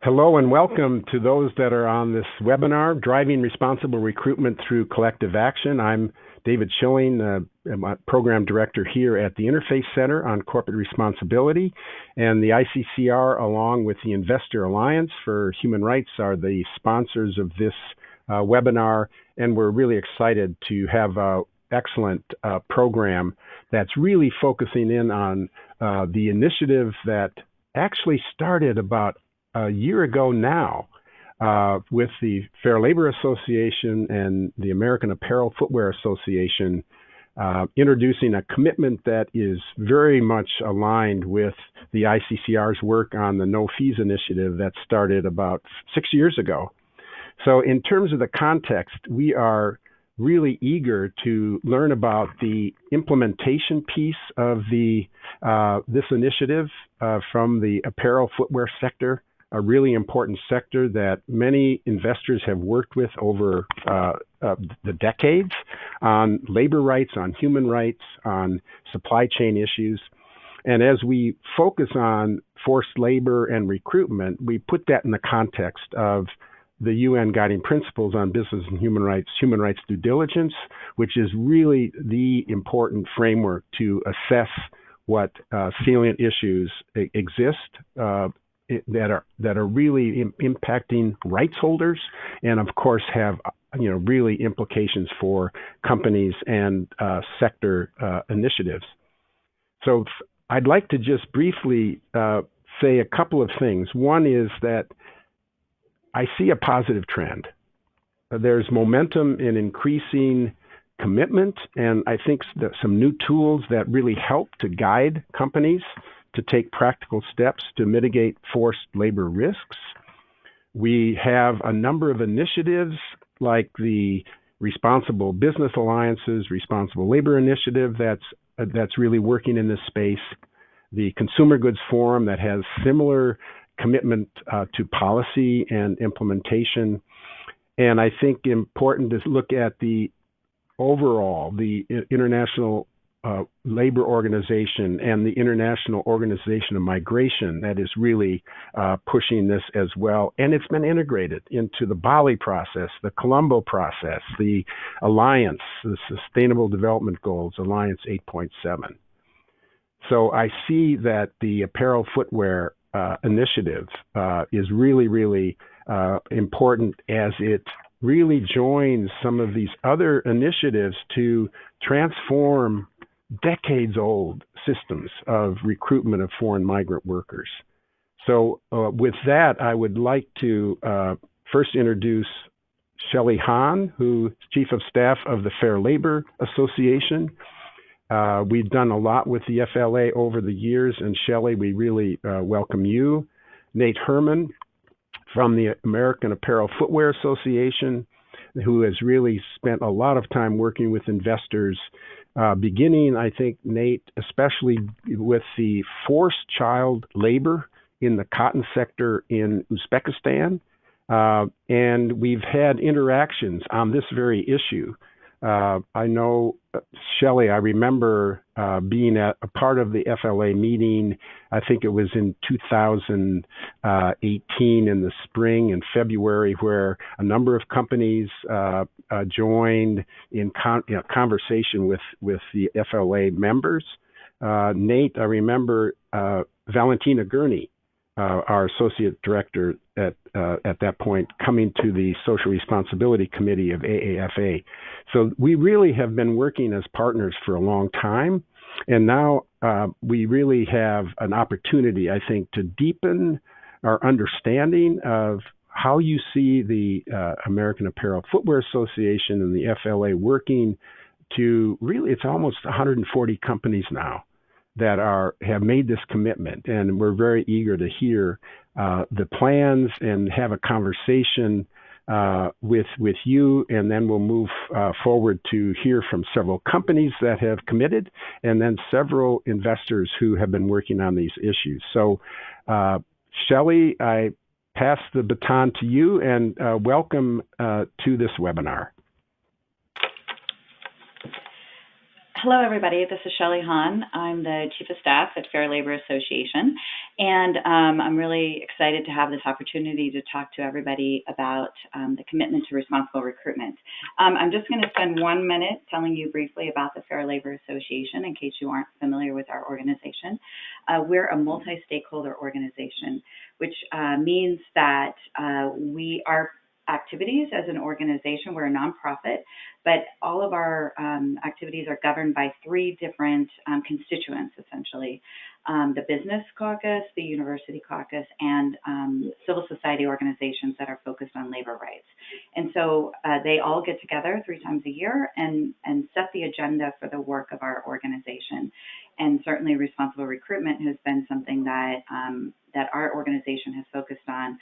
Hello and welcome to those that are on this webinar, Driving Responsible Recruitment Through Collective Action. I'm David Schilling, I'm a Program Director here at the Interfaith Center on Corporate Responsibility, and the ICCR, along with the Investor Alliance for Human Rights, are the sponsors of this webinar, and we're really excited to have an excellent program that's really focusing in on the initiative that actually started about a year ago now with the Fair Labor Association and the American Apparel Footwear Association introducing a commitment that is very much aligned with the ICCR's work on the No Fees initiative that started about 6 years ago. So in terms of the context, we are really eager to learn about the implementation piece of this initiative from the apparel footwear sector, a really important sector that many investors have worked with over the decades on labor rights, on human rights, on supply chain issues. And as we focus on forced labor and recruitment, we put that in the context of the UN Guiding Principles on Business and Human Rights due diligence, which is really the important framework to assess what salient issues exist that are really impacting rights holders, and of course have really implications for companies and sector initiatives. So I'd like to just briefly say a couple of things. One is that I see a positive trend. There's momentum in increasing commitment, and I think that some new tools that really help to guide companies to take practical steps to mitigate forced labor risks. We have a number of initiatives like the Responsible Business Alliance's Responsible Labor Initiative that's really working in this space. The Consumer Goods Forum that has similar commitment to policy and implementation. And I think important to look at the overall, the International Labor Organization and the International Organization of Migration that is really pushing this as well. And it's been integrated into the Bali process, the Colombo process, the Alliance, the Sustainable Development Goals, Alliance 8.7. So I see that the apparel footwear initiative is really, really important as it really joins some of these other initiatives to transform decades-old systems of recruitment of foreign migrant workers. So with that, I would like to first introduce Shelley Hahn, who's Chief of Staff of the Fair Labor Association. We've done a lot with the FLA over the years, and Shelley, we really welcome you. Nate Herman from the American Apparel Footwear Association, who has really spent a lot of time working with investors, beginning, I think, Nate, especially with the forced child labor in the cotton sector in Uzbekistan. And we've had interactions on this very issue. I know, Shelley, I remember being at a part of the FLA meeting, I think it was in 2018 in the spring and February, where a number of companies joined in conversation with the FLA members. Nate, I remember Valentina Gurney, our Associate Director at that point, coming to the Social Responsibility Committee of AAFA. So we really have been working as partners for a long time, and now we really have an opportunity, I think, to deepen our understanding of how you see the American Apparel Footwear Association and the FLA working to really, it's almost 140 companies now that have made this commitment, and we're very eager to hear the plans and have a conversation with you, and then we'll move forward to hear from several companies that have committed, and then several investors who have been working on these issues. So, Shelley, I pass the baton to you, and welcome to this webinar. Hello, everybody. This is Shelley Hahn. I'm the Chief of Staff at Fair Labor Association, and I'm really excited to have this opportunity to talk to everybody about the commitment to responsible recruitment. I'm just going to spend 1 minute telling you briefly about the Fair Labor Association in case you aren't familiar with our organization. We're a multi-stakeholder organization, which means that we are activities as an organization. We're a nonprofit, but all of our activities are governed by 3 different constituents, essentially. The Business Caucus, the University Caucus, and civil society organizations that are focused on labor rights. And so they all get together 3 times a year and set the agenda for the work of our organization. And certainly responsible recruitment has been something that, that our organization has focused on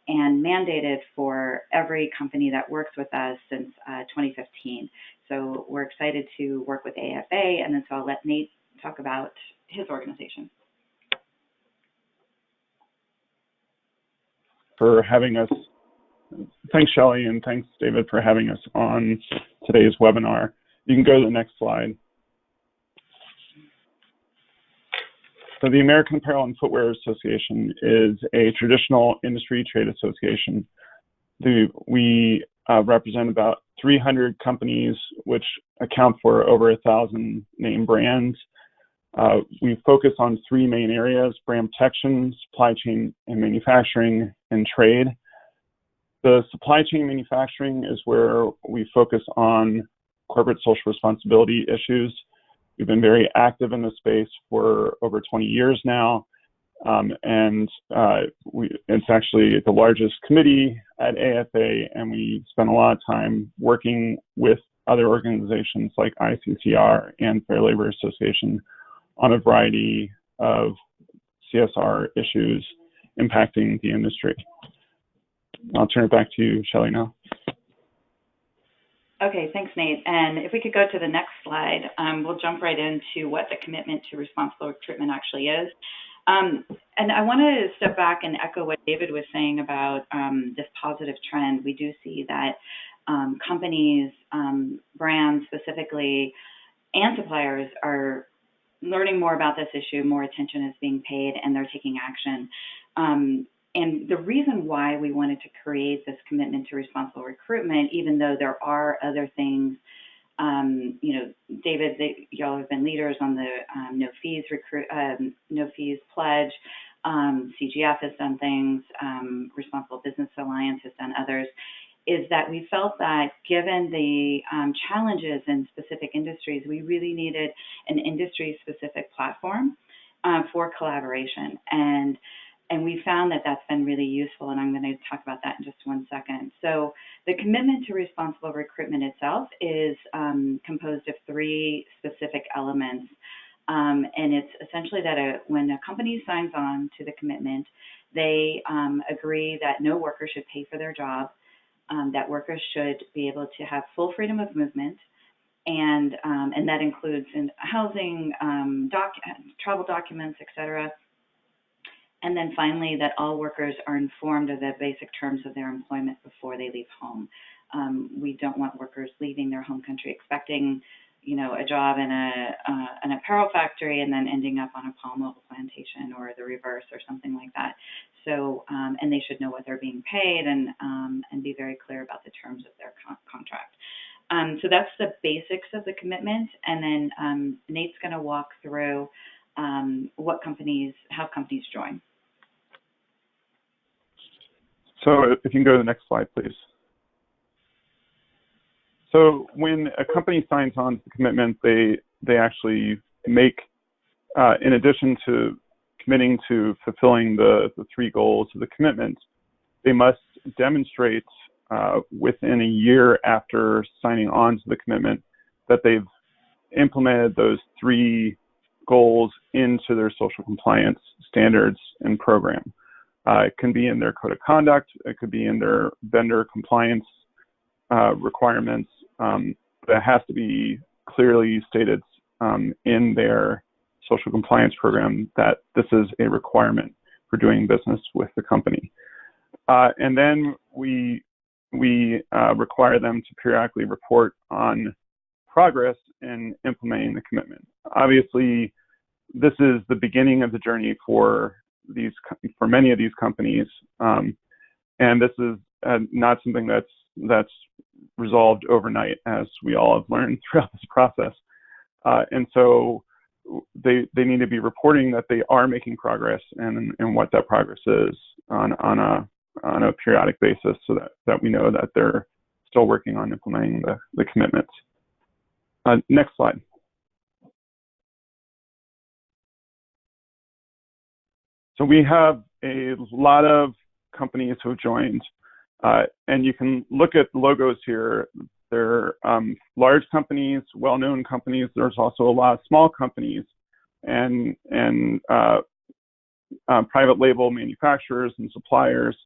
and mandated for every company that works with us since 2015. So we're excited to work with AFA, and then so I'll let Nate talk about his organization. For having us. Thanks, Shelley, and thanks, David, for having us on today's webinar. You can go to the next slide. So the American Apparel and Footwear Association is a traditional industry trade association. We represent about 300 companies, which account for over 1,000 name brands. We focus on 3 main areas: brand protection, supply chain and manufacturing, and trade. The supply chain manufacturing is where we focus on corporate social responsibility issues. We've been very active in this space for over 20 years now, and it's actually the largest committee at AFA, and we spend a lot of time working with other organizations like ICCR and Fair Labor Association on a variety of CSR issues impacting the industry. I'll turn it back to you, Shelley, now. Okay, thanks, Nate. And if we could go to the next slide, we'll jump right into what the commitment to responsible recruitment actually is. And I want to step back and echo what David was saying about this positive trend. We do see that companies, brands specifically, and suppliers are learning more about this issue, more attention is being paid, and they're taking action. And the reason why we wanted to create this commitment to responsible recruitment, even though there are other things, you know, David, y'all have been leaders on the no fees pledge. CGF has done things. Responsible Business Alliance has done others. Is that we felt that given the challenges in specific industries, we really needed an industry-specific platform for collaboration. And we found that that's been really useful, and I'm going to talk about that in just 1 second. So the commitment to responsible recruitment itself is composed of 3 specific elements. And it's essentially that when a company signs on to the commitment, they agree that no worker should pay for their job, that workers should be able to have full freedom of movement, and that includes in housing, travel documents, et cetera. And then finally, that all workers are informed of the basic terms of their employment before they leave home. We don't want workers leaving their home country expecting, you know, a job in an apparel factory and then ending up on a palm oil plantation or the reverse or something like that. So, and they should know what they're being paid and be very clear about the terms of their contract. So that's the basics of the commitment. And then Nate's going to walk through how companies join. So if you can go to the next slide, please. So when a company signs on to the commitment, they actually make, in addition to committing to fulfilling the 3 goals of the commitment, they must demonstrate within a year after signing on to the commitment that they've implemented those 3 goals into their social compliance standards and program. It can be in their code of conduct, it could be in their vendor compliance requirements, but it has to be clearly stated in their social compliance program that this is a requirement for doing business with the company. And then we require them to periodically report on progress in implementing the commitment. Obviously, this is the beginning of the journey for many of these companies, and this is not something that's resolved overnight, as we all have learned throughout this process. And so they need to be reporting that they are making progress and what that progress is on a periodic basis, so that we know that they're still working on implementing the commitments. Next slide. So we have a lot of companies who have joined, and you can look at the logos here. They're large companies, well-known companies. There's also a lot of small companies and private label manufacturers and suppliers.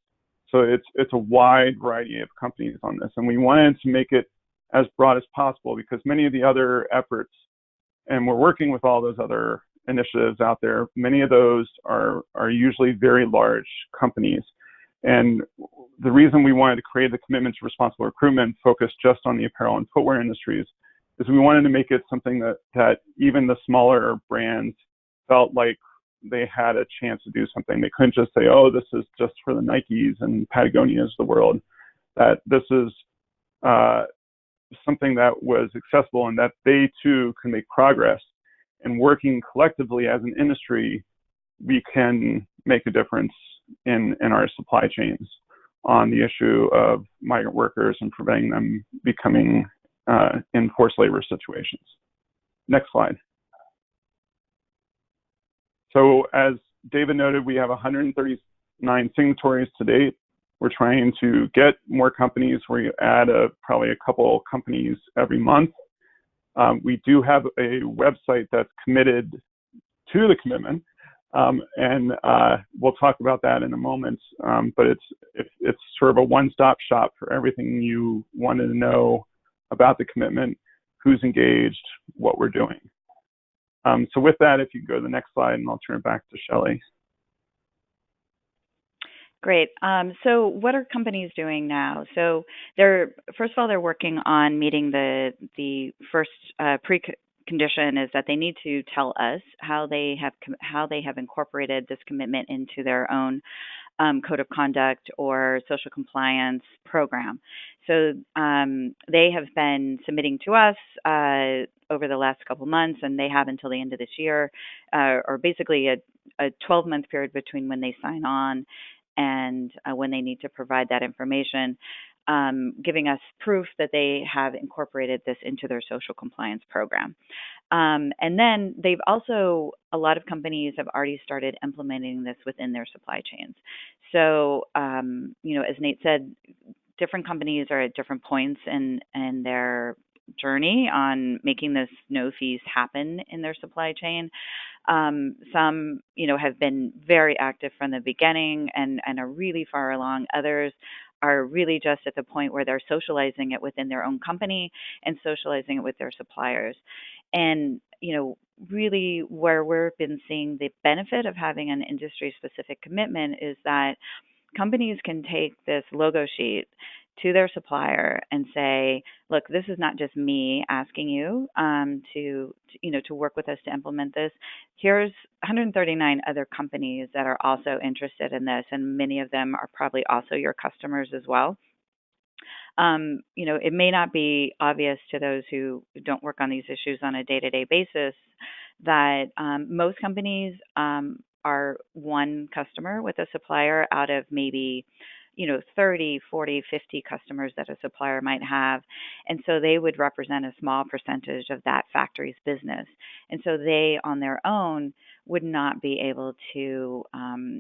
So it's a wide variety of companies on this, and we wanted to make it as broad as possible, because many of the other efforts, and we're working with all those other initiatives out there, many of those are usually very large companies. And the reason we wanted to create the commitment to responsible recruitment focused just on the apparel and footwear industries is we wanted to make it something that even the smaller brands felt like they had a chance to do something. They couldn't just say, oh, this is just for the Nikes and Patagonias of the world. That this is something that was accessible and that they too can make progress. And working collectively as an industry, we can make a difference in our supply chains on the issue of migrant workers and preventing them becoming in forced labor situations. Next slide. So as David noted, we have 139 signatories to date. We're trying to get more companies. We add probably a couple companies every month. We do have a website that's committed to the commitment, and we'll talk about that in a moment. But it's sort of a one-stop shop for everything you wanted to know about the commitment, who's engaged, what we're doing. So with that, if you go to the next slide, and I'll turn it back to Shelley. Great. So what are companies doing now? So first of all, they're working on meeting the first precondition is that they need to tell us how they have incorporated this commitment into their own code of conduct or social compliance program. So they have been submitting to us over the last couple months, and they have until the end of this year, or basically a 12-month period between when they sign on and when they need to provide that information, giving us proof that they have incorporated this into their social compliance program. And then a lot of companies have already started implementing this within their supply chains. So, as Nate said, different companies are at different points in their journey on making this no fees happen in their supply chain. Some, have been very active from the beginning and are really far along. Others are really just at the point where they're socializing it within their own company and socializing it with their suppliers. And, really where we've been seeing the benefit of having an industry-specific commitment is that companies can take this logo sheet to their supplier and say, look, this is not just me asking you to work with us to implement this. Here's 139 other companies that are also interested in this, and many of them are probably also your customers as well. It may not be obvious to those who don't work on these issues on a day-to-day basis that most companies are one customer with a supplier out of maybe 30, 40, 50 customers that a supplier might have. And so they would represent a small percentage of that factory's business. And so they, on their own, would not be able to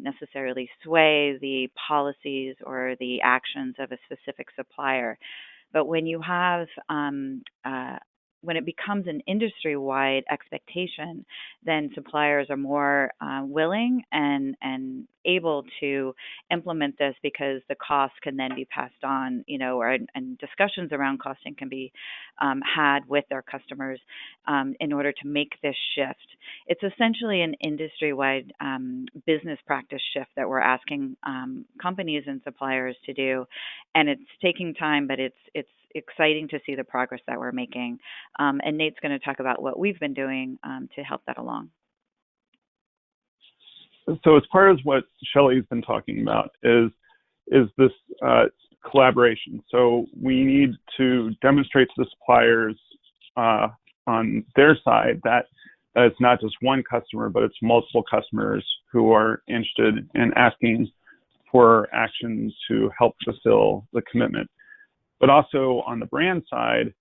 necessarily sway the policies or the actions of a specific supplier. But when you have when it becomes an industry-wide expectation, then suppliers are more willing and able to implement this because the cost can then be passed on, and discussions around costing can be had with their customers in order to make this shift. It's essentially an industry-wide business practice shift that we're asking companies and suppliers to do, and it's taking time, but it's exciting to see the progress that we're making. And Nate's going to talk about what we've been doing to help that along. So as part of what Shelley's been talking about is this collaboration. So we need to demonstrate to the suppliers on their side that it's not just one customer, but it's multiple customers who are interested in asking for action to help fulfill the commitment. But also on the brand side,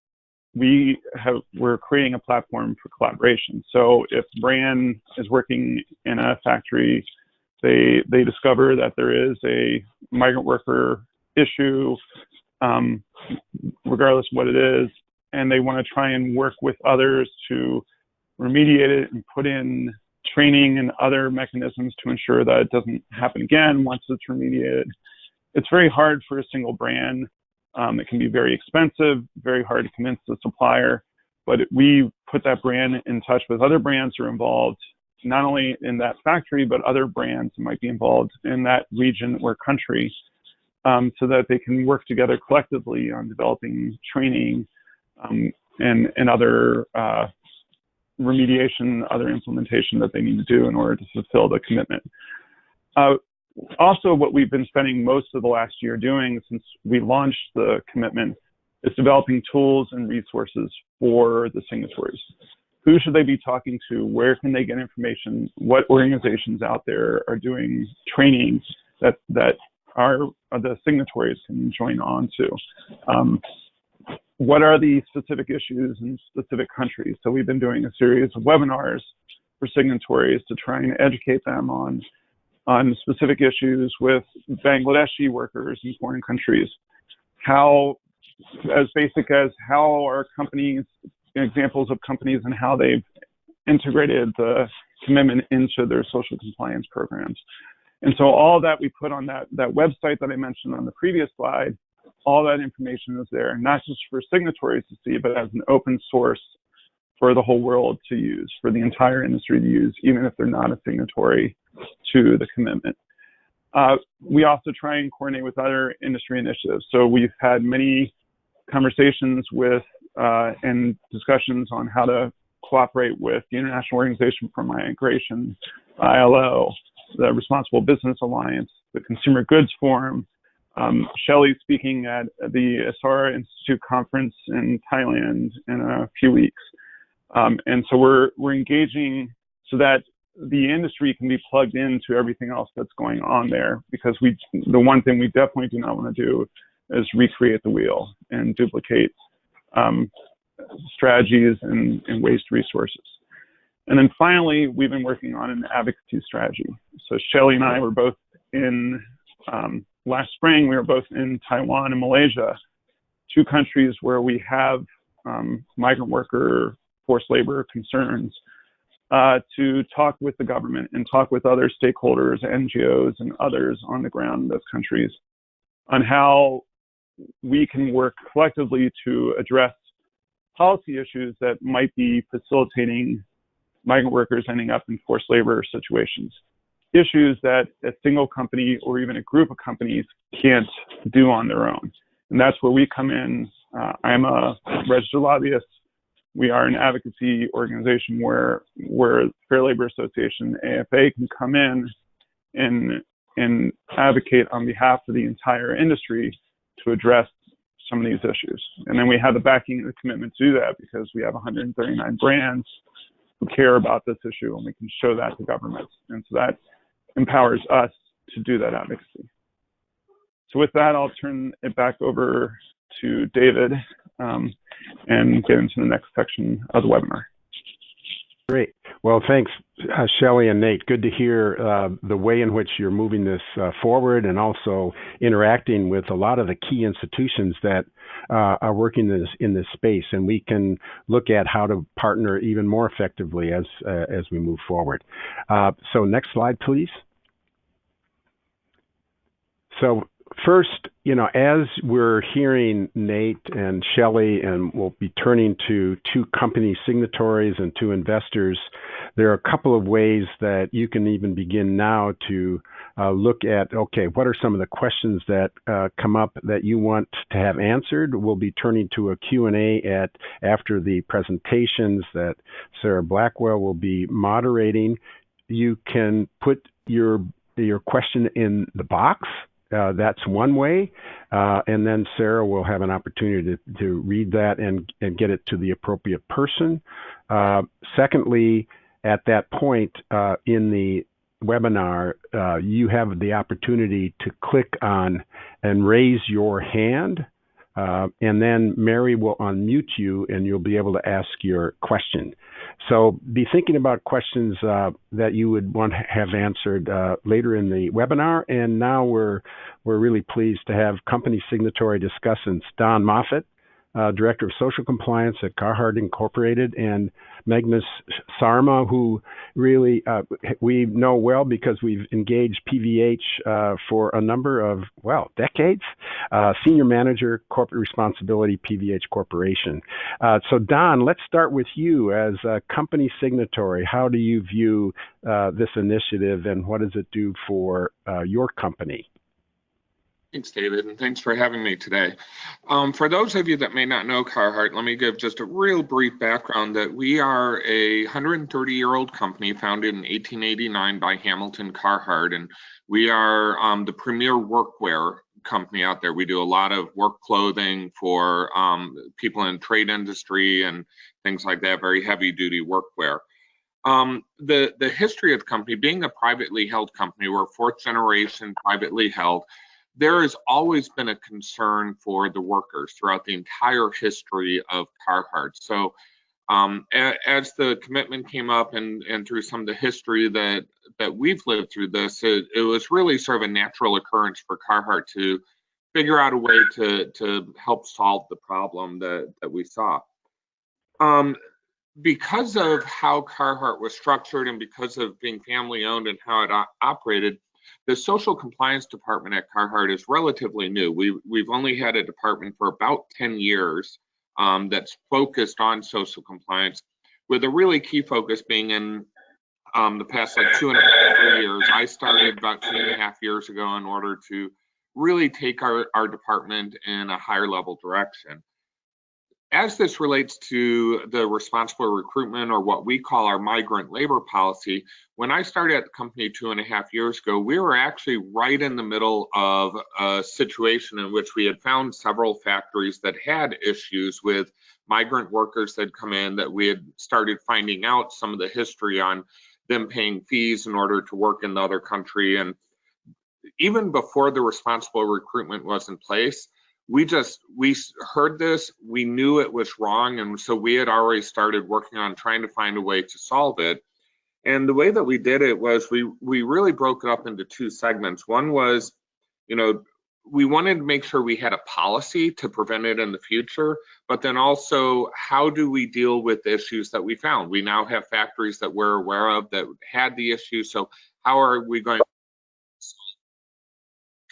we're creating a platform for collaboration. So if brand is working in a factory, they discover that there is a migrant worker issue, regardless of what it is, and they want to try and work with others to remediate it and put in training and other mechanisms to ensure that it doesn't happen again once it's remediated. It's very hard for a single brand. It can be very expensive, very hard to convince the supplier, but we put that brand in touch with other brands who are involved, not only in that factory, but other brands that might be involved in that region or country, so that they can work together collectively on developing training and other remediation, other implementation that they need to do in order to fulfill the commitment. Also, what we've been spending most of the last year doing since we launched the commitment is developing tools and resources for the signatories. Who should they be talking to? Where can they get information? What organizations out there are doing training that the signatories can join on to? What are the specific issues in specific countries? So we've been doing a series of webinars for signatories to try and educate them on specific issues with Bangladeshi workers in foreign countries. How, as basic as how are companies, examples of companies and how they've integrated the commitment into their social compliance programs. And so all of that we put on that website that I mentioned on the previous slide. All that information is there, not just for signatories to see, but as an open source for the whole world to use, for the entire industry to use, even if they're not a signatory to the commitment. We also try and coordinate with other industry initiatives. So we've had many conversations with and discussions on how to cooperate with the International Organization for Migration, ILO, the Responsible Business Alliance, the Consumer Goods Forum. Shelley's speaking at the Asara Institute conference in Thailand in a few weeks. And so we're engaging so that the industry can be plugged into everything else that's going on there, because the one thing we definitely do not want to do is recreate the wheel and duplicate strategies and waste resources. And then finally, we've been working on an advocacy strategy. So Shelley and I were both in, last spring, we were both in Taiwan and Malaysia, two countries where we have migrant worker forced labor concerns, to talk with the government and talk with other stakeholders, NGOs, and others on the ground in those countries on how we can work collectively to address policy issues that might be facilitating migrant workers ending up in forced labor situations. Issues that a single company or even a group of companies can't do on their own. And that's where we come in. I'm a registered lobbyist. We are an advocacy organization where Fair Labor Association, AFA, can come in and advocate on behalf of the entire industry to address some of these issues. And then we have the backing and the commitment to do that because we have 139 brands who care about this issue, and we can show that to governments. And so that empowers us to do that advocacy. So with that, I'll turn it back over to David and get into the next section of the webinar. Great. Well, thanks, Shelley and Nate. Good to hear the way in which you're moving this forward and also interacting with a lot of the key institutions that are working in this space. And we can look at how to partner even more effectively as we move forward. So next slide, please. So first, as we're hearing Nate and Shelley, and we'll be turning to two company signatories and two investors, there are a couple of ways that you can even begin now to look at, okay, what are some of the questions that come up that you want to have answered. We'll be turning to a Q&A after the presentations that Sarah Blackwell will be moderating. You can put your question in the box. That's one way, and then Sarah will have an opportunity to read that and get it to the appropriate person. Secondly, at that point in the webinar, you have the opportunity to click on and raise your hand, and then Mary will unmute you and you'll be able to ask your question. So be thinking about questions that you would want to have answered later in the webinar. And now we're really pleased to have company signatory discussants Don Moffitt, Director of Social Compliance at Carhartt Incorporated, and Meghna Sarma, who really we know well because we've engaged PVH for a number of, decades, Senior Manager, Corporate Responsibility, PVH Corporation. So Don, let's start with you as a company signatory. How do you view this initiative and what does it do for your company? Thanks, David, and thanks for having me today. For those of you that may not know Carhartt, let me give just a real brief background that we are a 130-year-old company founded in 1889 by Hamilton Carhartt, and we are the premier workwear company out there. We do a lot of work clothing for people in trade industry and things like that, very heavy-duty workwear. The history of the company, being a privately held company, we're fourth generation privately held. There has always been a concern for the workers throughout the entire history of Carhartt. So as the commitment came up and through some of the history that we've lived through this, it was really sort of a natural occurrence for Carhartt to figure out a way to help solve the problem that we saw. Because of how Carhartt was structured and because of being family owned and how it operated, the social compliance department at Carhartt is relatively new. We've only had a department for about 10 years that's focused on social compliance, with a really key focus being in the past 2.5 years. I started about 2.5 years ago in order to really take our department in a higher level direction. As this relates to the responsible recruitment, or what we call our migrant labor policy, when I started at the company 2.5 years ago, we were actually right in the middle of a situation in which we had found several factories that had issues with migrant workers that come in, that we had started finding out some of the history on them paying fees in order to work in the other country. And even before the responsible recruitment was in place, we heard this, we knew it was wrong, and so we had already started working on trying to find a way to solve it. And the way that we did it was we really broke it up into two segments. One was, we wanted to make sure we had a policy to prevent it in the future, but then also, how do we deal with issues that we found? We now have factories that we're aware of that had the issue, so how are we going to solve?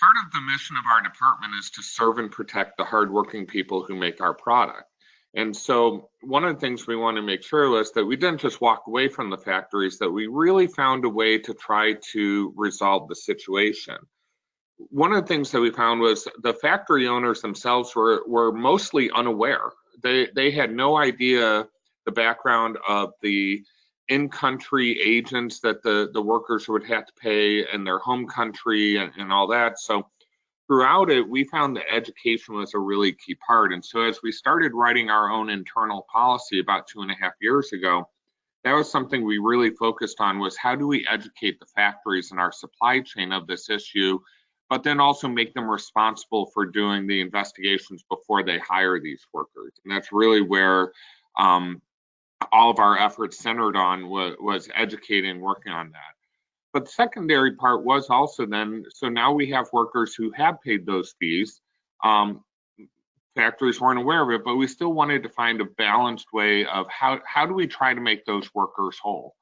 Part of the mission of our department is to serve and protect the hardworking people who make our product. And so one of the things we want to make sure was that we didn't just walk away from the factories, that we really found a way to try to resolve the situation. One of the things that we found was the factory owners themselves were mostly unaware. They had no idea the background of the in-country agents that the workers would have to pay in their home country and all that. So throughout it, we found that education was a really key part. And so as we started writing our own internal policy about 2.5 years ago, that was something we really focused on, was how do we educate the factories in our supply chain of this issue, but then also make them responsible for doing the investigations before they hire these workers. And that's really where all of our efforts centered on was educating and working on that. But the secondary part was also then, so now we have workers who have paid those fees. Factories weren't aware of it, but we still wanted to find a balanced way of how do we try to make those workers whole.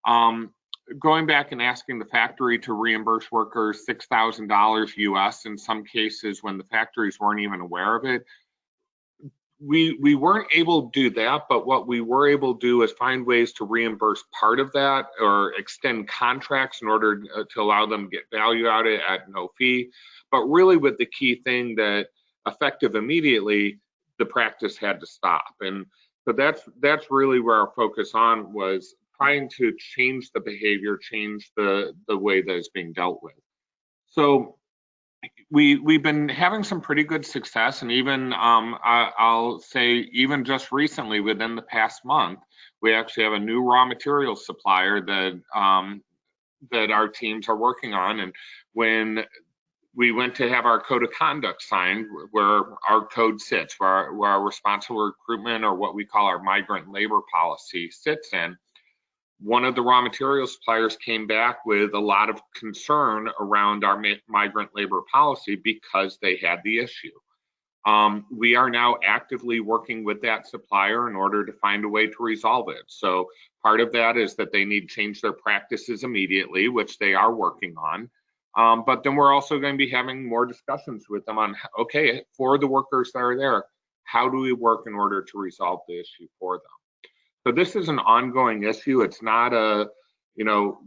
Going back and asking the factory to reimburse workers $6,000 US in some cases when the factories weren't even aware of it, we weren't able to do that, but what we were able to do is find ways to reimburse part of that or extend contracts in order to allow them to get value out of it at no fee. But really with the key thing that effective immediately, the practice had to stop. And so that's really where our focus on was trying to change the behavior, change the way that it's being dealt with. So we've been having some pretty good success, and even I'll say even just recently, within the past month, we actually have a new raw materials supplier that that our teams are working on. And when we went to have our code of conduct signed, where our code sits, where our responsible recruitment, or what we call our migrant labor policy, sits in, one of the raw material suppliers came back with a lot of concern around our migrant labor policy because they had the issue. We are now actively working with that supplier in order to find a way to resolve it. So part of that is that they need to change their practices immediately, which they are working on. But then we're also going to be having more discussions with them on, okay, for the workers that are there, how do we work in order to resolve the issue for them? So this is an ongoing issue. It's not a,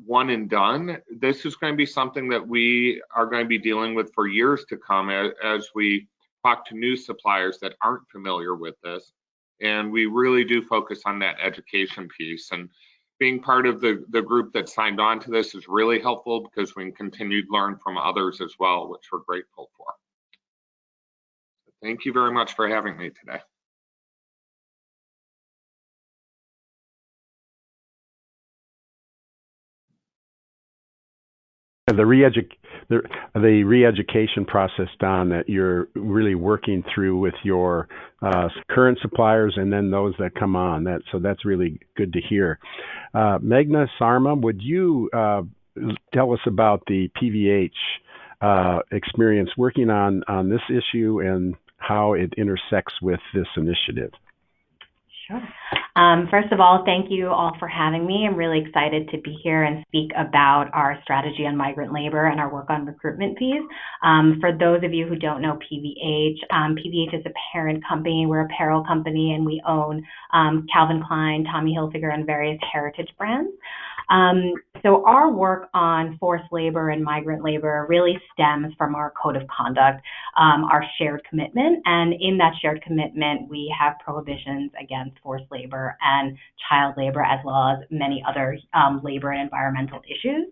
one and done. This is going to be something that we are going to be dealing with for years to come as we talk to new suppliers that aren't familiar with this. And we really do focus on that education piece. And being part of the group that signed on to this is really helpful because we can continue to learn from others as well, which we're grateful for. So thank you very much for having me today. The re-education process, Don, that you're really working through with your current suppliers and then those that come on. So that's really good to hear. Meghna, Sarma, would you tell us about the PVH experience working on this issue and how it intersects with this initiative? Sure. First of all, thank you all for having me. I'm really excited to be here and speak about our strategy on migrant labor and our work on recruitment fees. For those of you who don't know PVH, PVH is a parent company. We're a apparel company, and we own Calvin Klein, Tommy Hilfiger, and various heritage brands. So our work on forced labor and migrant labor really stems from our code of conduct, our shared commitment. And in that shared commitment, we have prohibitions against forced labor and child labor, as well as many other labor and environmental issues.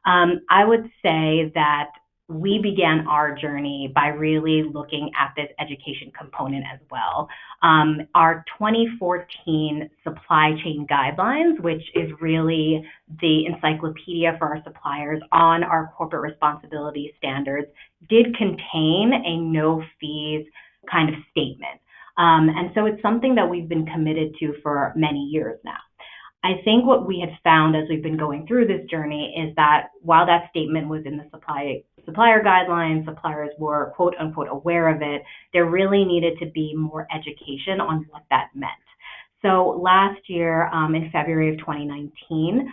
I would say that we began our journey by really looking at this education component as well. Our 2014 supply chain guidelines, which is really the encyclopedia for our suppliers on our corporate responsibility standards, did contain a no fees kind of statement. And so it's something that we've been committed to for many years now. I think what we had found as we've been going through this journey is that while that statement was in the supplier guidelines, suppliers were quote unquote aware of it, there really needed to be more education on what that meant. So last year, in February of 2019,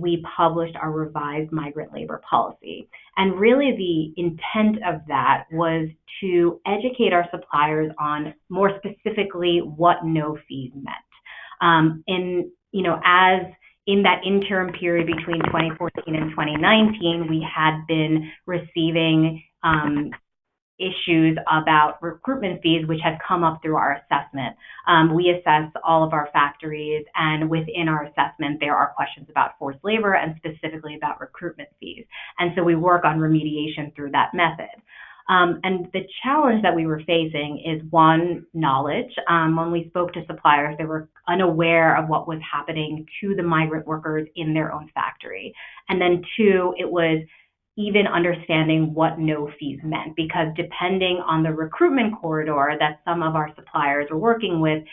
we published our revised migrant labor policy. And really the intent of that was to educate our suppliers on more specifically what no fees meant. As in that interim period between 2014 and 2019, we had been receiving issues about recruitment fees, which had come up through our assessment. We assess all of our factories, and within our assessment, there are questions about forced labor and specifically about recruitment fees. And so we work on remediation through that method. And the challenge that we were facing is, one, knowledge. When we spoke to suppliers, they were unaware of what was happening to the migrant workers in their own factory. And then two, it was even understanding what no fees meant, because depending on the recruitment corridor that some of our suppliers were working with,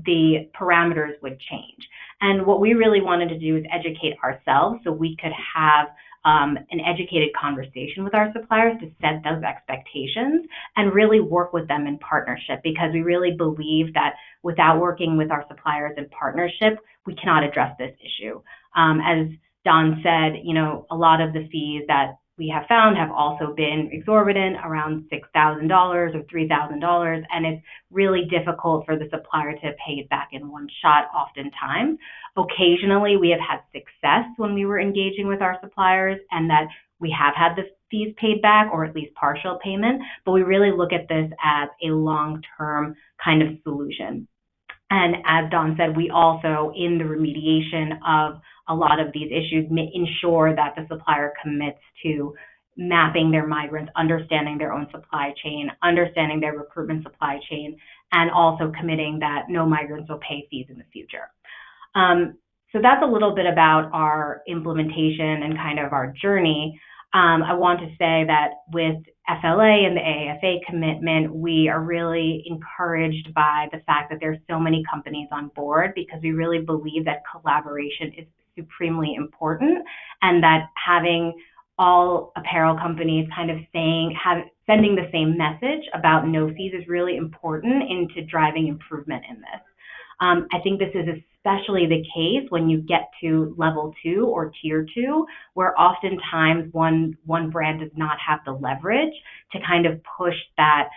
the parameters would change. And what we really wanted to do is educate ourselves so we could have an educated conversation with our suppliers to set those expectations and really work with them in partnership, because we really believe that without working with our suppliers in partnership, we cannot address this issue. As Don said, a lot of the fees that we have found have also been exorbitant, around $6,000 or $3,000, and it's really difficult for the supplier to pay it back in one shot oftentimes. Occasionally, we have had success when we were engaging with our suppliers and that we have had the fees paid back or at least partial payment, but we really look at this as a long-term kind of solution. And as Dawn said, we also, in the remediation of a lot of these issues, ensure that the supplier commits to mapping their migrants, understanding their own supply chain, understanding their recruitment supply chain, and also committing that no migrants will pay fees in the future. So that's a little bit about our implementation and kind of our journey. I want to say that with FLA and the AAFA commitment, we are really encouraged by the fact that there's so many companies on board, because we really believe that collaboration is supremely important, and that having all apparel companies kind of sending the same message about no fees is really important into driving improvement in this. I think this is especially the case when you get to level 2 or tier 2, where oftentimes one brand does not have the leverage to kind of push that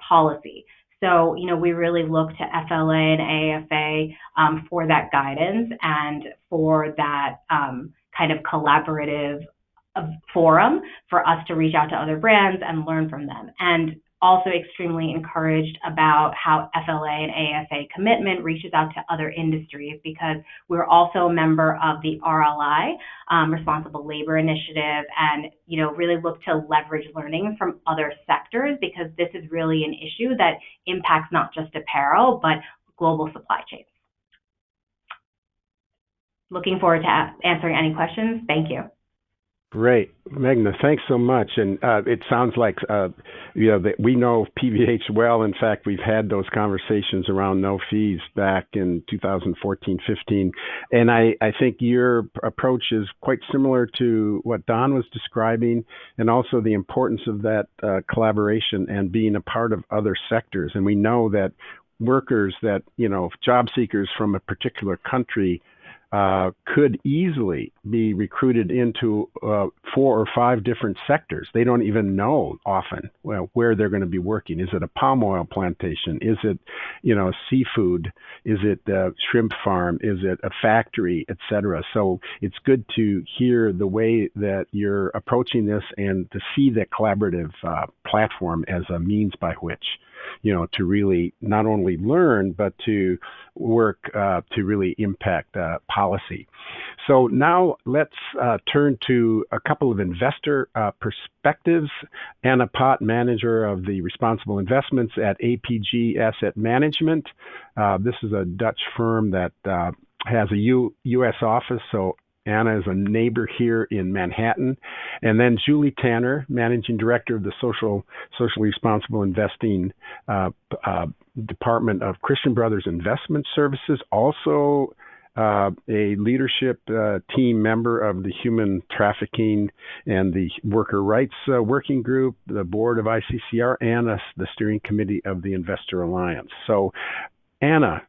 policy. So, we really look to FLA and AAFA for that guidance and for that kind of collaborative forum for us to reach out to other brands and learn from them. And also extremely encouraged about how FLA and AAFA commitment reaches out to other industries, because we're also a member of the RLI, Responsible Labor Initiative, and really look to leverage learning from other sectors, because this is really an issue that impacts not just apparel, but global supply chains. Looking forward to answering any questions. Thank you. Great, Meghna, thanks so much. And it sounds like that we know PVH well. In fact, we've had those conversations around no fees back in 2014-15, and I think your approach is quite similar to what Don was describing, and also the importance of that collaboration and being a part of other sectors. And we know that workers that job seekers from a particular country could easily be recruited into 4 or 5 different sectors. They don't even know often where they're going to be working. Is it a palm oil plantation? Is it seafood? Is it a shrimp farm? Is it a factory, etc.? So it's good to hear the way that you're approaching this and to see the collaborative platform as a means by which to really not only learn, but to work to really impact policy. So now let's turn to a couple of investor perspectives. Anna Pot, manager of the Responsible Investments at APG Asset Management. This is a Dutch firm that has a U.S. office, so Anna is a neighbor here in Manhattan. And then Julie Tanner, Managing Director of the Socially Responsible Investing Department of Christian Brothers Investment Services, also a leadership team member of the Human Trafficking and the Worker Rights Working Group, the board of ICCR, and the steering committee of the Investor Alliance. So, Anna,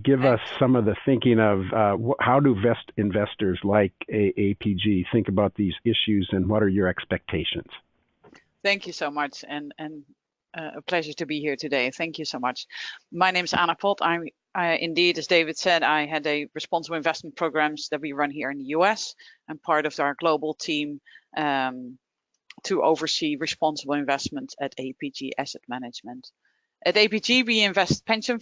give us some of the thinking of how do investors like APG think about these issues, and what are your expectations? Thank you so much, and a pleasure to be here today. Thank you so much. My name is Anna Pot. I'm indeed, as David said, I had a responsible investment programs that we run here in the US. I'm part of our global team to oversee responsible investment at APG Asset Management. At APG, we invest pension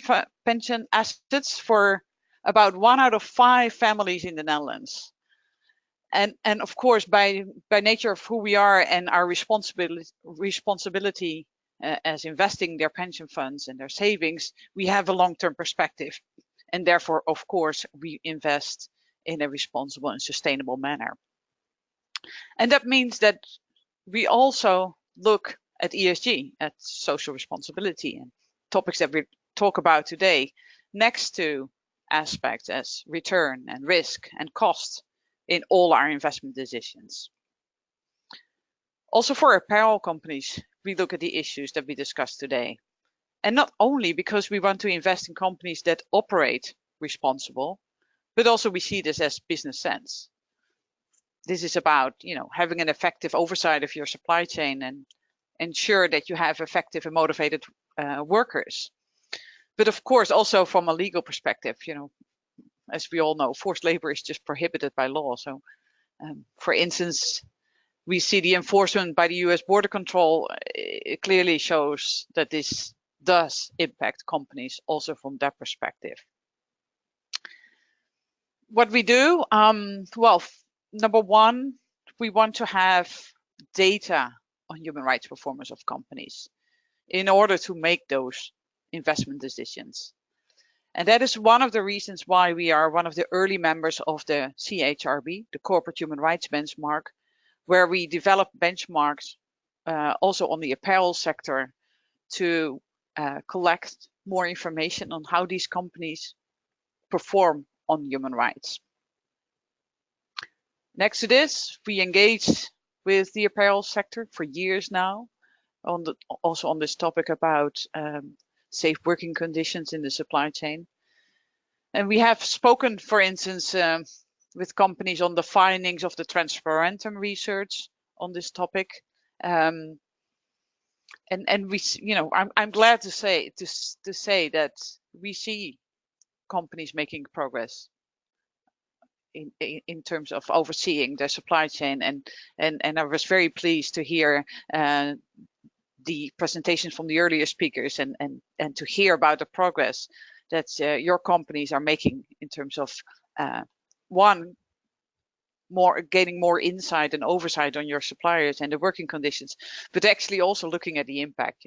assets for about 1 out of 5 families in the Netherlands. And of course, by nature of who we are and our responsibility as investing their pension funds and their savings, we have a long-term perspective. And therefore, of course, we invest in a responsible and sustainable manner. And that means that we also look at ESG, at social responsibility, and topics that we talk about today, next to aspects as return and risk and cost in all our investment decisions. Also for apparel companies, we look at the issues that we discussed today. And not only because we want to invest in companies that operate responsible, but also we see this as business sense. this is about, having an effective oversight of your supply chain and ensure that you have effective and motivated workers. But of course, also from a legal perspective, as we all know, forced labor is just prohibited by law. So, for instance, we see the enforcement by the US border control, it clearly shows that this does impact companies also from that perspective. What we do, well, number one, we want to have data on human rights performance of companies in order to make those investment decisions. And that is one of the reasons why we are one of the early members of the CHRB, the Corporate Human Rights Benchmark, where we develop benchmarks also on the apparel sector to collect more information on how these companies perform on human rights. Next to this, we engage with the apparel sector for years now, also on this topic about safe working conditions in the supply chain. And we have spoken, for instance, with companies on the findings of the Transparentum research on this topic. And we, I'm glad to say that we see companies making progress in terms of overseeing their supply chain, and I was very pleased to hear the presentations from the earlier speakers and to hear about the progress that your companies are making in terms of gaining more insight and oversight on your suppliers and the working conditions, but actually also looking at the impact,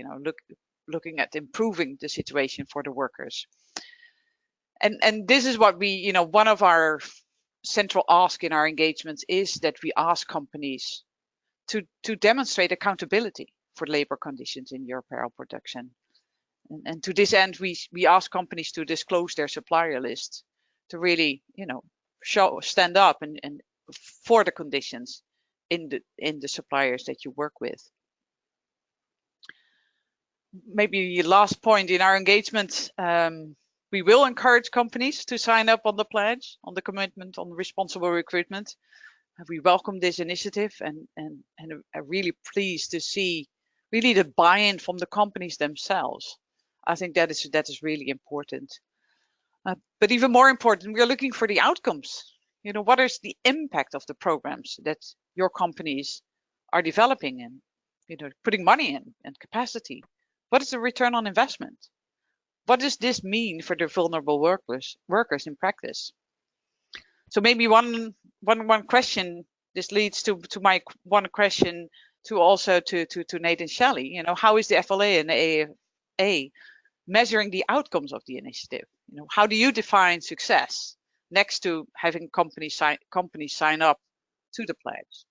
looking at improving the situation for the workers. And this is what we, one of our central ask in our engagements is that we ask companies to demonstrate accountability for labor conditions in your apparel production. And to this end, we ask companies to disclose their supplier list to really, stand up and for the conditions in the suppliers that you work with. Maybe last point in our engagement, we will encourage companies to sign up on the pledge, on the commitment on responsible recruitment. We welcome this initiative and are really pleased to see really the buy-in from the companies themselves. I think that is really important. But even more important, we are looking for the outcomes. What is the impact of the programs that your companies are developing and putting money in and capacity? What is the return on investment? What does this mean for the vulnerable workers in practice? So maybe one question. This leads to my one question to also to Nate and Shelley. How is the FLA and the AAA measuring the outcomes of the initiative? How do you define success next to having companies sign up to the pledge?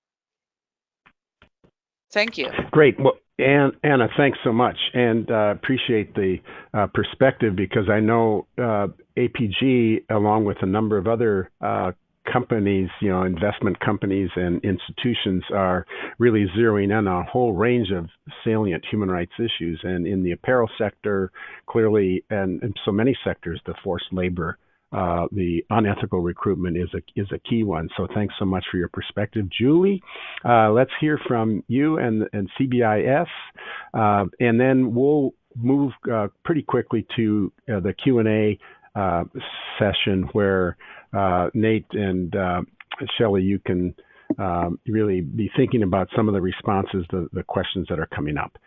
Thank you. Great. Well, Anna, thanks so much, and appreciate the perspective, because I know APG, along with a number of other companies, investment companies and institutions, are really zeroing in on a whole range of salient human rights issues. And in the apparel sector, clearly, and in so many sectors, the forced labor, the unethical recruitment is a key one. So thanks so much for your perspective. Julie, let's hear from you and CBIS, and then we'll move pretty quickly to the Q&A session where Nate and Shelley, you can really be thinking about some of the responses, the questions that are coming up.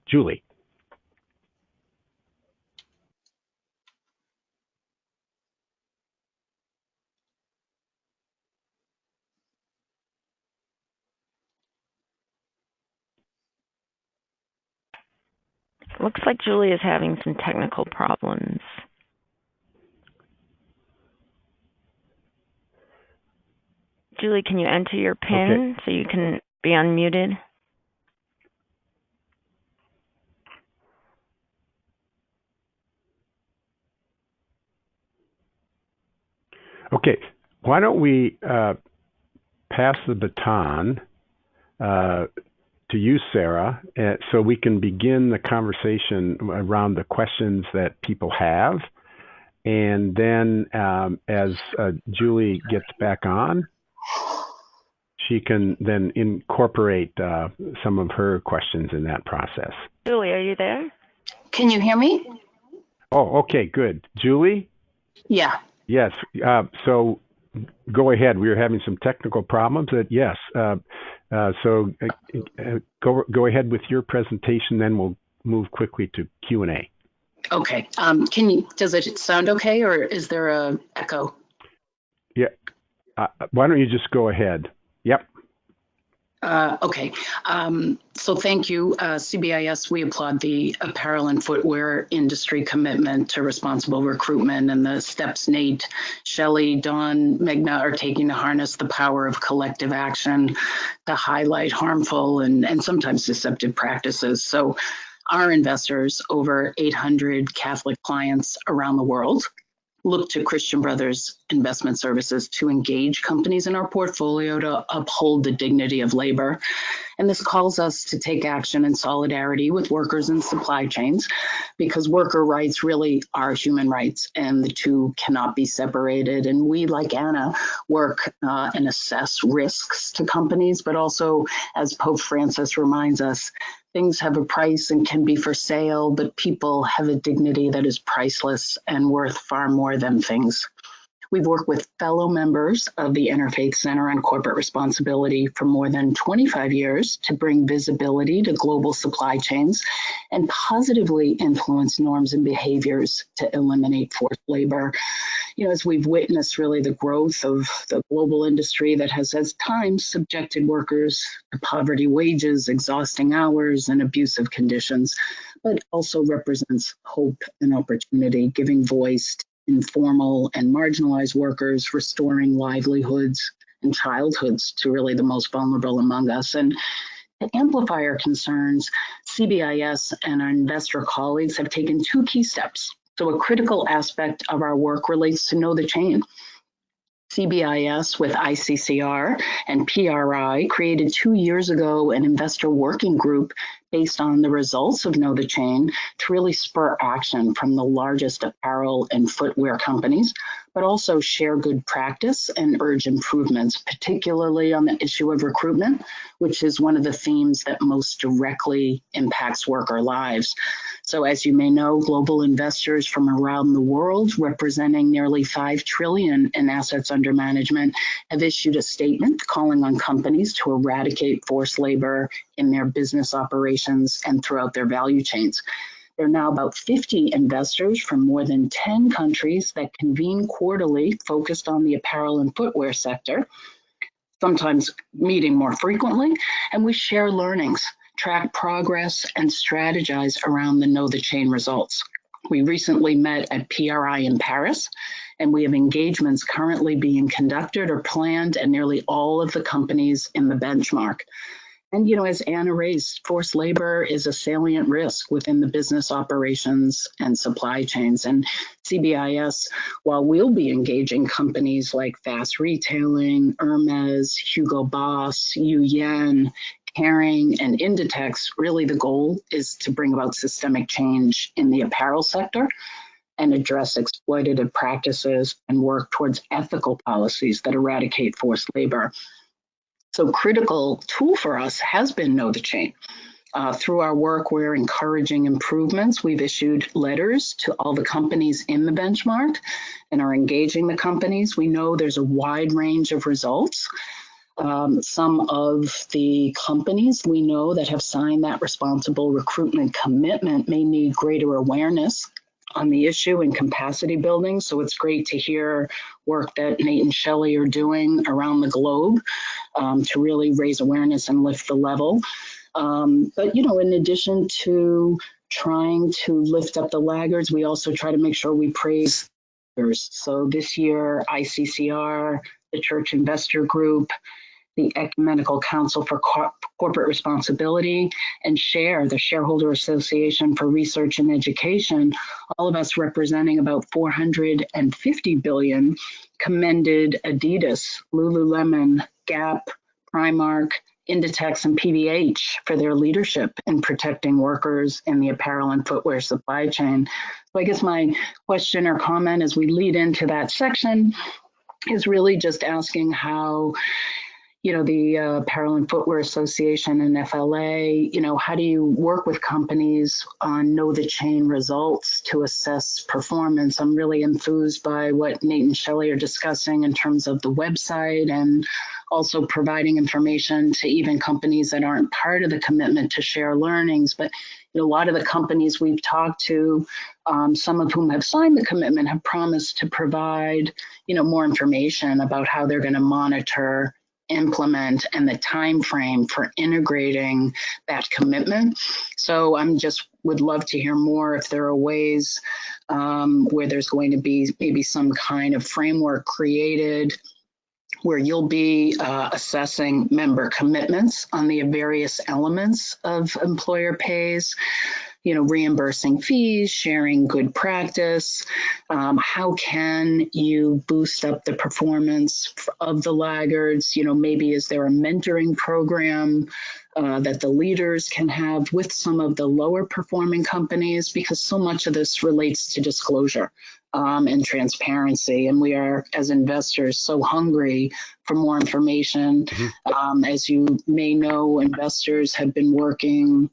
Julie. Looks like Julie is having some technical problems. Julie, can you enter your PIN so you can be unmuted? Okay, why don't we pass the baton to you, Sarah, so we can begin the conversation around the questions that people have. And then as Julie gets back on, she can then incorporate some of her questions in that process. Julie, are you there? Can you hear me? Oh, okay, good. Julie? Yeah. Yes. So go ahead. We were having some technical problems. Yes. So go ahead with your presentation, then we'll move quickly to Q&A. Okay. Does it sound okay, or is there a echo? Yeah. Why don't you just go ahead? Yep. Okay. So thank you, CBIS. We applaud the apparel and footwear industry commitment to responsible recruitment and the steps Nate, Shelley, Dawn, Meghna are taking to harness the power of collective action to highlight harmful and sometimes deceptive practices. So our investors, over 800 Catholic clients around the world, look to Christian Brothers Investment Services to engage companies in our portfolio to uphold the dignity of labor. And this calls us to take action in solidarity with workers and supply chains, because worker rights really are human rights and the two cannot be separated. And we, like Anna, work and assess risks to companies, but also, as Pope Francis reminds us, things have a price and can be for sale, but people have a dignity that is priceless and worth far more than things. We've worked with fellow members of the Interfaith Center on Corporate Responsibility for more than 25 years to bring visibility to global supply chains and positively influence norms and behaviors to eliminate forced labor. You know, as we've witnessed really the growth of the global industry that has at times subjected workers to poverty wages, exhausting hours, and abusive conditions, but also represents hope and opportunity, giving voice to informal and marginalized workers, restoring livelihoods and childhoods to really the most vulnerable among us. And to amplify our concerns, CBIS and our investor colleagues have taken two key steps. So a critical aspect of our work relates to Know the Chain. CBIS with ICCR and PRI created 2 years ago an investor working group based on the results of Know the Chain to really spur action from the largest apparel and footwear companies, but also share good practice and urge improvements, particularly on the issue of recruitment, which is one of the themes that most directly impacts worker lives. So as you may know, global investors from around the world, representing nearly $5 trillion in assets under management, have issued a statement calling on companies to eradicate forced labor in their business operations and throughout their value chains. There are now about 50 investors from more than 10 countries that convene quarterly focused on the apparel and footwear sector, sometimes meeting more frequently, and we share learnings, track progress, and strategize around the Know the Chain results. We recently met at PRI in Paris, and we have engagements currently being conducted or planned at nearly all of the companies in the benchmark. And, you know, as Anna raised, forced labor is a salient risk within the business operations and supply chains. And CBIS, while we'll be engaging companies like Fast Retailing, Hermes, Hugo Boss, Yen, Kering, and Inditex, really the goal is to bring about systemic change in the apparel sector and address exploitative practices and work towards ethical policies that eradicate forced labor. So critical tool for us has been Know the Chain. Through our work, we're encouraging improvements. We've issued letters to all the companies in the benchmark and are engaging the companies. We know there's a wide range of results. Some of the companies we know that have signed that responsible recruitment commitment may need greater awareness on the issue and capacity building. So it's great to hear work that Nate and Shelley are doing around the globe to really raise awareness and lift the level. But, you know, in addition to trying to lift up the laggards, we also try to make sure we praise others. So this year, ICCR, the Church Investor Group, the Ecumenical Council for Corporate Responsibility, and SHARE, the Shareholder Association for Research and Education, all of us representing about $450 billion, commended Adidas, Lululemon, Gap, Primark, Inditex, and PVH for their leadership in protecting workers in the apparel and footwear supply chain. So I guess my question or comment as we lead into that section is really just asking how, the Apparel and Footwear Association and FLA, how do you work with companies on know the chain results to assess performance? I'm really enthused by what Nate and Shelley are discussing in terms of the website and also providing information to even companies that aren't part of the commitment to share learnings. But a lot of the companies we've talked to, some of whom have signed the commitment, have promised to provide, more information about how they're going to monitor, implement, and the time frame for integrating that commitment. So would love to hear more if there are ways where there's going to be maybe some kind of framework created where you'll be assessing member commitments on the various elements of employer pays, reimbursing fees, sharing good practice. How can you boost up the performance of the laggards? Maybe is there a mentoring program that the leaders can have with some of the lower performing companies? Because so much of this relates to disclosure and transparency. And we are, as investors, so hungry for more information. As you may know, investors have been working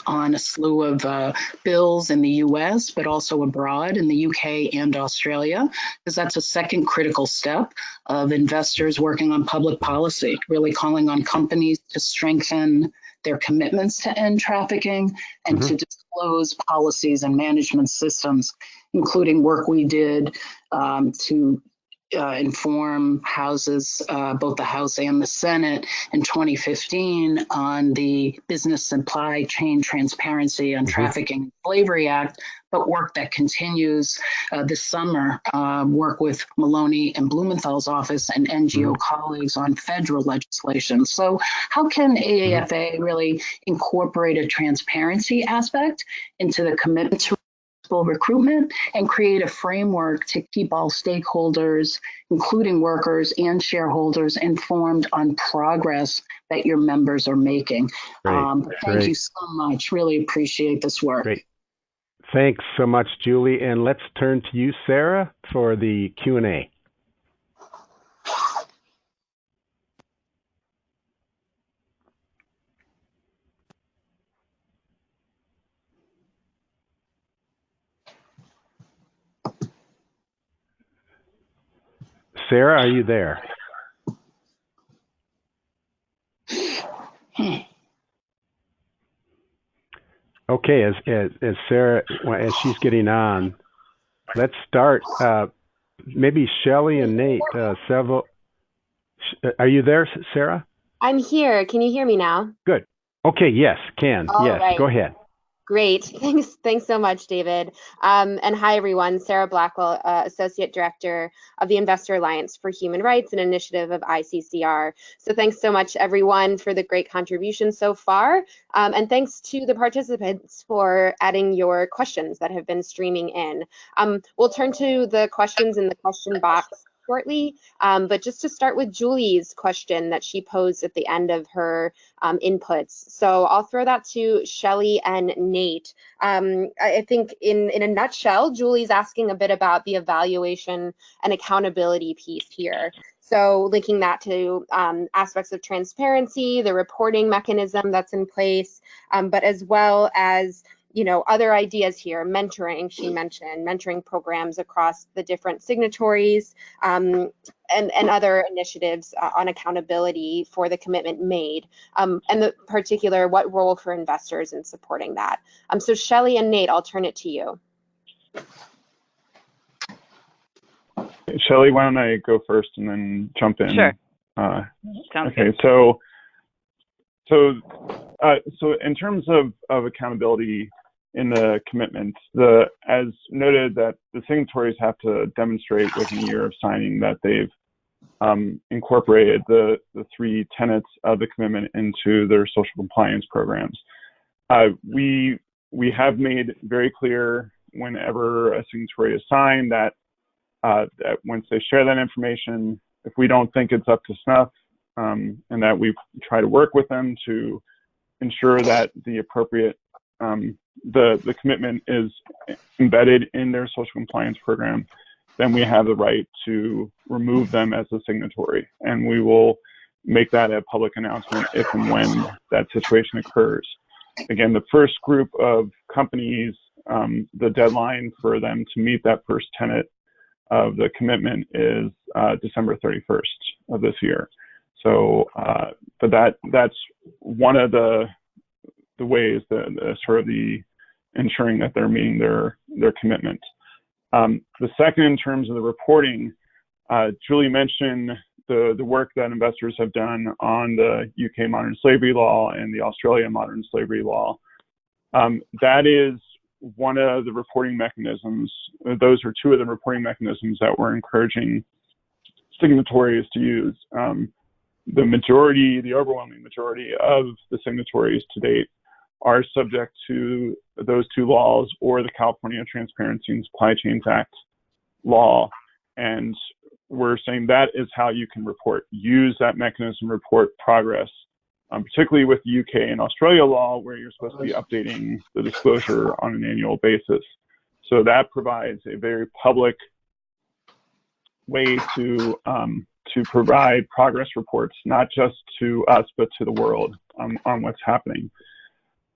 on a slew of bills in the US, but also abroad in the UK and Australia, because that's a second critical step of investors working on public policy, really calling on companies to strengthen their commitments to end trafficking and to disclose policies and management systems, including work we did to inform houses, both the House and the Senate in 2015 on the Business Supply Chain Transparency on Trafficking and Slavery Act, but work that continues this summer, work with Maloney and Blumenthal's office and NGO colleagues on federal legislation. So how can AAFA really incorporate a transparency aspect into the commitment to recruitment and create a framework to keep all stakeholders, including workers and shareholders, informed on progress that your members are making? Thank you so much. Really appreciate this work. Great. Thanks so much, Julie. And let's turn to you, Sarah, for the Q&A. Sarah, are you there? Okay, as Sarah, as she's getting on, let's start. Maybe Shelley and Nate, several. Are you there, Sarah? I'm here. Can you hear me now? Good. Okay, yes, can. All yes, right. Go ahead. Great. Thanks so much, David. And hi, everyone. Sarah Blackwell, Associate Director of the Investor Alliance for Human Rights, an initiative of ICCR. So thanks so much, everyone, for the great contribution so far. And thanks to the participants for adding your questions that have been streaming in. We'll turn to the questions in the question box shortly, but just to start with Julie's question that she posed at the end of her inputs. So I'll throw that to Shelley and Nate. I think in a nutshell, Julie's asking a bit about the evaluation and accountability piece here. So linking that to aspects of transparency, the reporting mechanism that's in place, but as well as other ideas here, mentoring, she mentioned, mentoring programs across the different signatories, and other initiatives on accountability for the commitment made, and the particular, what role for investors in supporting that. So Shelley and Nate, I'll turn it to you. Shelley, why don't I go first and then jump in? Sure. Sounds good. So in terms of accountability in the commitment, as noted, that the signatories have to demonstrate within a year of signing that they've incorporated the three tenets of the commitment into their social compliance programs. We have made very clear whenever a signatory is signed that once they share that information, if we don't think it's up to snuff, and that we try to work with them to ensure that the appropriate the commitment is embedded in their social compliance program, then we have the right to remove them as a signatory, and we will make that a public announcement if and when that situation occurs. Again, the first group of companies, the deadline for them to meet that first tenet of the commitment is December 31st of this year. So, but that's one of the ways that sort of the ensuring that they're meeting their commitment. The second, in terms of the reporting, Julie mentioned the work that investors have done on the UK modern slavery law and the Australia modern slavery law. That is one of the reporting mechanisms. Those are two of the reporting mechanisms that we're encouraging signatories to use. The overwhelming majority of the signatories to date are subject to those two laws or the California Transparency and Supply Chains Act law. And we're saying that is how you can report. Use that mechanism, report progress, particularly with the UK and Australia law, where you're supposed to be updating the disclosure on an annual basis. So that provides a very public way to provide progress reports, not just to us, but to the world on what's happening.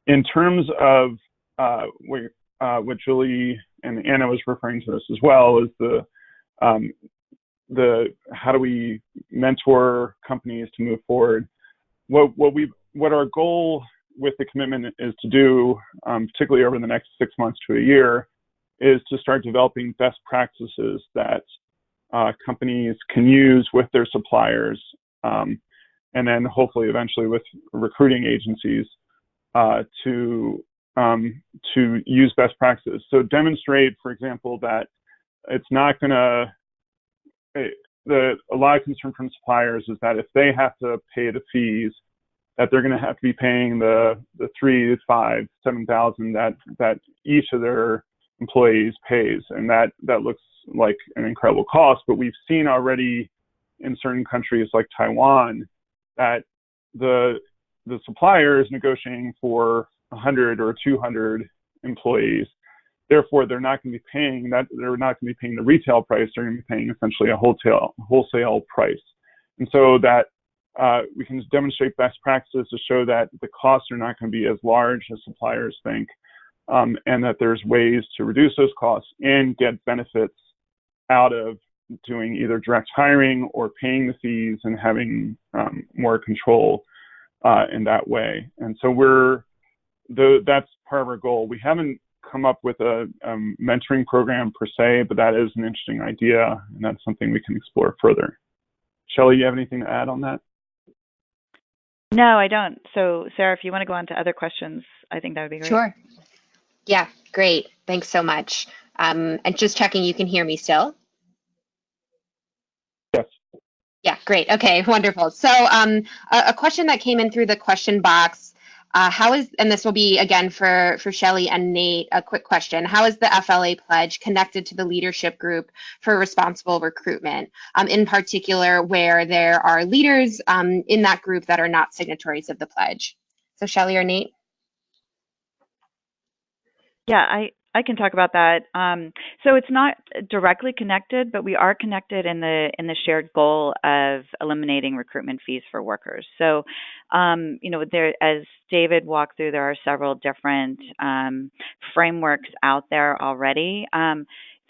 In terms of what Julie and Anna was referring to this as well, is the how do we mentor companies to move forward? What our goal with the commitment is to do, particularly over the next 6 months to a year, is to start developing best practices that companies can use with their suppliers, and then hopefully eventually with recruiting agencies to use best practices. So demonstrate, for example, that it's not going to. A lot of concern from suppliers is that if they have to pay the fees, that they're going to have to be paying the $3,000, $5,000, $7,000 that each of their employees pays, and that looks like an incredible cost. But we've seen already in certain countries like Taiwan that the supplier is negotiating for 100 or 200 employees. Therefore, they're not going to be paying that. They're not going to be paying the retail price. They're going to be paying essentially a wholesale price. And so that we can demonstrate best practices to show that the costs are not going to be as large as suppliers think, and that there's ways to reduce those costs and get benefits out of doing either direct hiring or paying the fees and having more control in that way. And so that's part of our goal. We haven't come up with a mentoring program per se, but that is an interesting idea, and that's something we can explore further. Shelley, you have anything to add on that? No, I don't. So Sarah, if you want to go on to other questions, I think that would be great. Sure. Yeah, great. Thanks so much. And just checking, you can hear me still? Yes. Yeah, great. Okay, wonderful. So a question that came in through the question box, and this will be again for Shelley and Nate, a quick question. How is the FLA pledge connected to the leadership group for responsible recruitment, in particular where there are leaders in that group that are not signatories of the pledge? So Shelley or Nate? Yeah, I can talk about that. So it's not directly connected, but we are connected in the shared goal of eliminating recruitment fees for workers. So, there, as David walked through, there are several different frameworks out there already.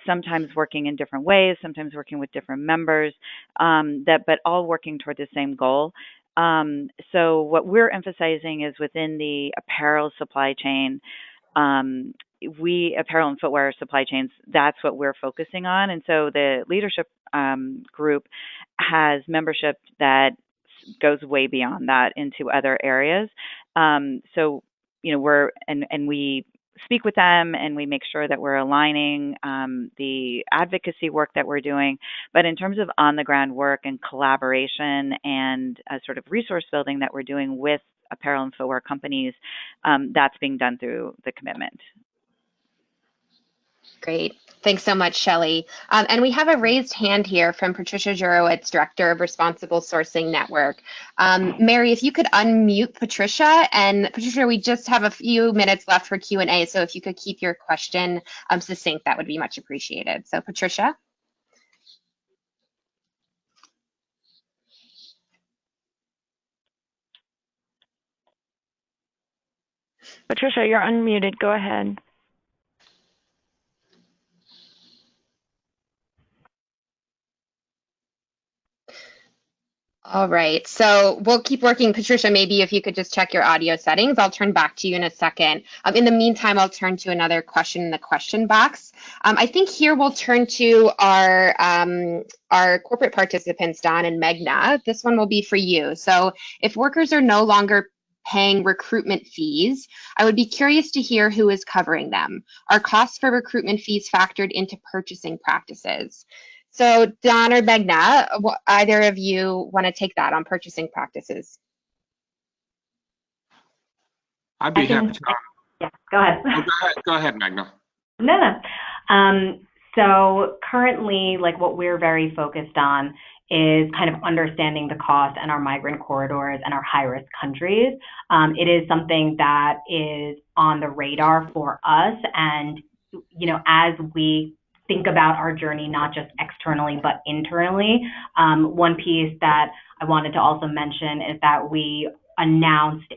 Sometimes working in different ways, sometimes working with different members, but all working toward the same goal. So what we're emphasizing is within the apparel supply chain. Apparel and footwear supply chains, that's what we're focusing on. And so the leadership group has membership that goes way beyond that into other areas. So, we speak with them and we make sure that we're aligning the advocacy work that we're doing. But in terms of on the ground work and collaboration and sort of resource building that we're doing with apparel and footwear companies, that's being done through the commitment. Great. Thanks so much, Shelley. And we have a raised hand here from Patricia Jurowitz, Director of Responsible Sourcing Network. Mary, if you could unmute Patricia. And Patricia, we just have a few minutes left for Q&A, so if you could keep your question succinct, that would be much appreciated. So Patricia. Patricia, you're unmuted. Go ahead. All right, so we'll keep working. Patricia, maybe if you could just check your audio settings, I'll turn back to you in a second. In the meantime, I'll turn to another question in the question box. I think here we'll turn to our corporate participants, Don and Meghna. This one will be for you. So if workers are no longer paying recruitment fees, I would be curious to hear who is covering them. Are costs for recruitment fees factored into purchasing practices? So Don or Meghna, either of you want to take that on purchasing practices? I'd be happy to. Yeah, go ahead. Go ahead, Meghna. No. So currently, like what we're very focused on is kind of understanding the cost and our migrant corridors and our high-risk countries. It is something that is on the radar for us, and as we think about our journey, not just externally, but internally. One piece that I wanted to also mention is that we announced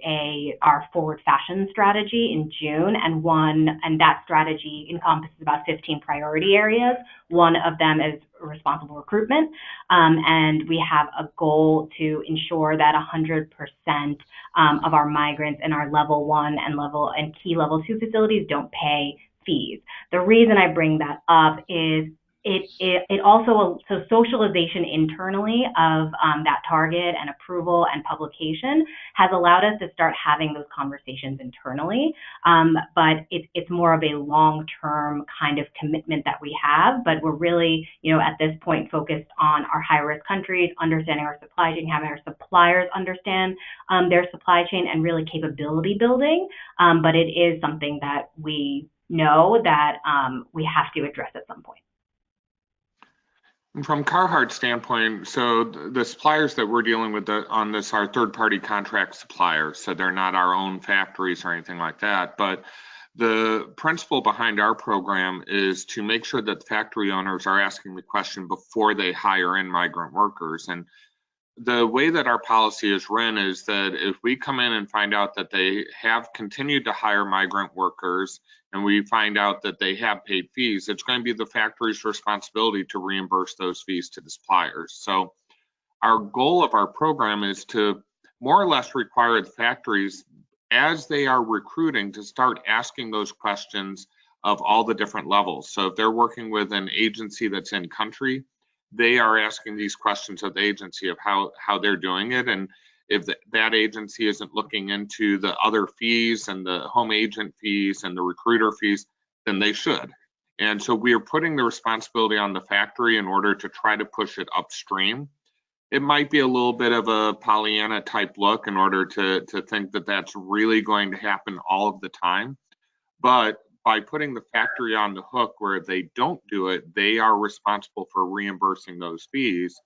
our forward fashion strategy in June, and that strategy encompasses about 15 priority areas. One of them is responsible recruitment, and we have a goal to ensure that 100% of our migrants in our level 1 and key level 2 facilities don't pay fees. The reason I bring that up is it also, so socialization internally of that target and approval and publication has allowed us to start having those conversations internally, but it's more of a long-term kind of commitment that we have, but we're really, at this point focused on our high-risk countries, understanding our supply chain, having our suppliers understand their supply chain, and really capability building, but it is something that we know that we have to address at some point. From Carhartt's standpoint, so the suppliers that we're dealing with on this are third-party contract suppliers, so they're not our own factories or anything like that. But the principle behind our program is to make sure that the factory owners are asking the question before they hire in migrant workers. And the way that our policy is run is that if we come in and find out that they have continued to hire migrant workers and we find out that they have paid fees, it's going to be the factory's responsibility to reimburse those fees to the suppliers. So our goal of our program is to more or less require the factories, as they are recruiting, to start asking those questions of all the different levels. So if they're working with an agency that's in country, they are asking these questions of the agency of how they're doing it. And if that agency isn't looking into the other fees and the home agent fees and the recruiter fees, then they should. And so we are putting the responsibility on the factory in order to try to push it upstream. It might be a little bit of a Pollyanna type look in order to think that that's really going to happen all of the time. But by putting the factory on the hook where they don't do it, they are responsible for reimbursing those fees.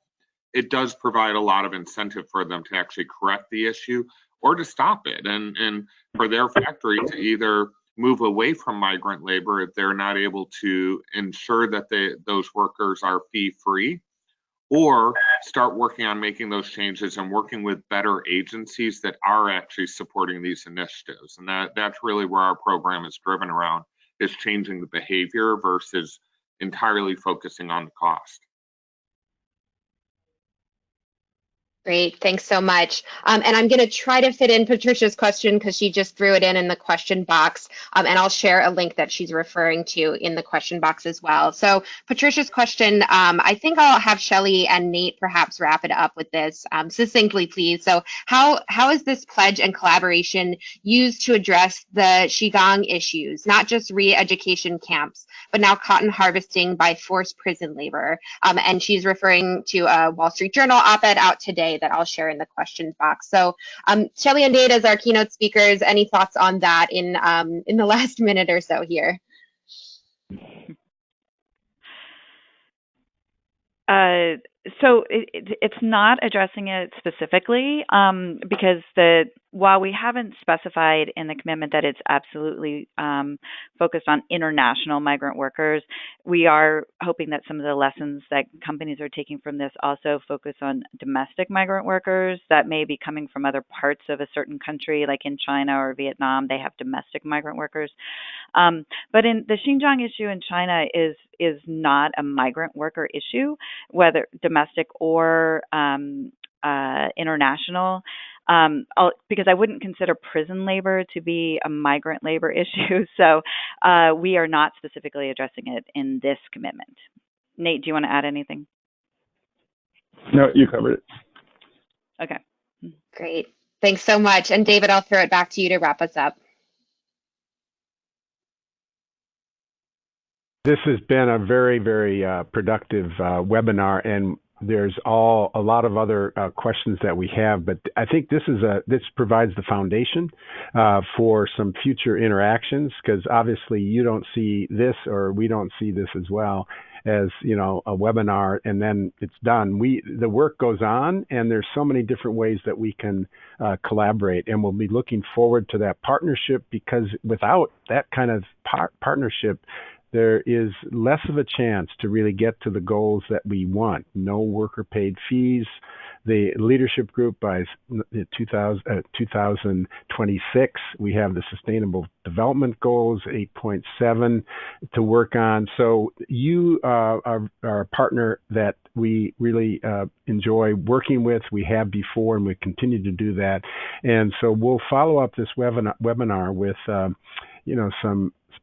It does provide a lot of incentive for them to actually correct the issue or to stop it, and for their factory to either move away from migrant labor if they're not able to ensure that those workers are fee-free, or start working on making those changes and working with better agencies that are actually supporting these initiatives. And that's really where our program is driven around, is changing the behavior versus entirely focusing on the cost. Great, thanks so much. And I'm going to try to fit in Patricia's question because she just threw it in the question box, and I'll share a link that she's referring to in the question box as well. So Patricia's question, I think I'll have Shelley and Nate perhaps wrap it up with this succinctly, please. So how is this pledge and collaboration used to address the Qigong issues, not just re-education camps, but now cotton harvesting by forced prison labor? And she's referring to a Wall Street Journal op-ed out today that I'll share in the questions box. So Shelley and Nate, as our keynote speakers, any thoughts on that in the last minute or so here? So it's not addressing it specifically because while we haven't specified in the commitment that it's absolutely focused on international migrant workers, we are hoping that some of the lessons that companies are taking from this also focus on domestic migrant workers that may be coming from other parts of a certain country, like in China or Vietnam, they have domestic migrant workers. But in the Xinjiang issue in China is not a migrant worker issue, whether domestic or international. Because I wouldn't consider prison labor to be a migrant labor issue. So we are not specifically addressing it in this commitment. Nate, do you want to add anything? No, you covered it. Okay. Great. Thanks so much. And David, I'll throw it back to you to wrap us up. This has been a very, very productive webinar, and there's a lot of other questions that we have, but I think this provides the foundation for some future interactions, because obviously you don't see this, or we don't see this as well as, you know, a webinar and then it's done. The work goes on, and there's so many different ways that we can collaborate, and we'll be looking forward to that partnership, because without that kind of partnership, there is less of a chance to really get to the goals that we want. No worker paid fees. The leadership group by 2026, we have the Sustainable Development Goals, 8.7 to work on. So you are a partner that we really enjoy working with. We have before, and we continue to do that. And so we'll follow up this webinar with some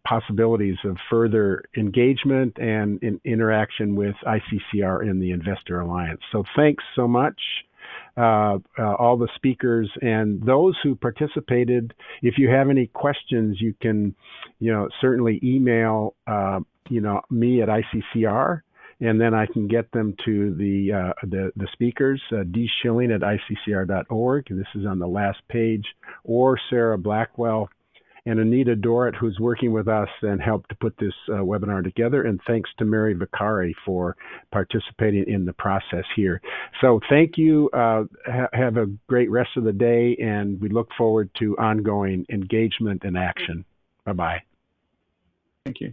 possibilities of further engagement and interaction with ICCR and the Investor Alliance. So thanks so much, all the speakers and those who participated. If you have any questions, you can, certainly email, me at ICCR, and then I can get them to the speakers, dschilling@iccr.org. This is on the last page, or Sarah Blackwell and Anita Dorrit, who's working with us and helped to put this webinar together. And thanks to Mary Vicari for participating in the process here. So thank you. Have a great rest of the day, and we look forward to ongoing engagement and action. Bye-bye. Thank you.